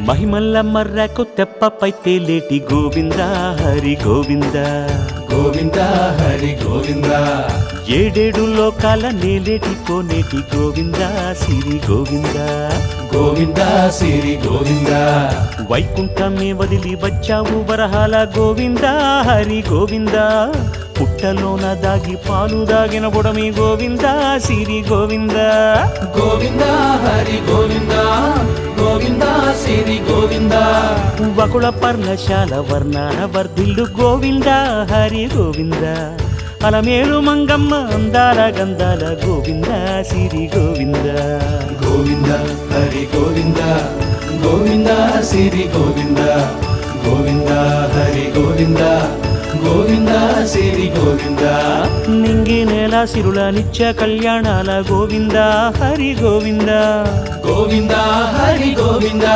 మహిమల్ల మర్రకు తెప్పపై తేలేటి గోవింద హరి గోవింద గోవింద హరి గోవింద ఏడేడు లోకాల నేలేటి కోనేటి గోవింద సిరి గోవింద గోవింద సిరి గోవింద వైకుంఠమే వదిలి వచ్చావు వరహాల గోవింద హరి గోవింద పుట్టలోన దాగి పాలు దాగిన బుడమి గోవింద సిరి గోవింద గోవింద హరి గోవింద గోవింద సిరి గోవింద వకుళ పర్ణశాల వర్ణాన వర్ధిల్లు గోవింద హరి గోవింద అలమేలు మంగమ్మ అందాల గంధాల గోవింద సిరి గోవింద గోవింద హరి గోవింద గోవింద సిరి గోవింద గోవింద హరి గోవింద గోవింద సిరి గోవింద నింగి నేల సిరుల నిత్య కళ్యాణాల గోవింద హరి గోవింద గోవింద హరి గోవింద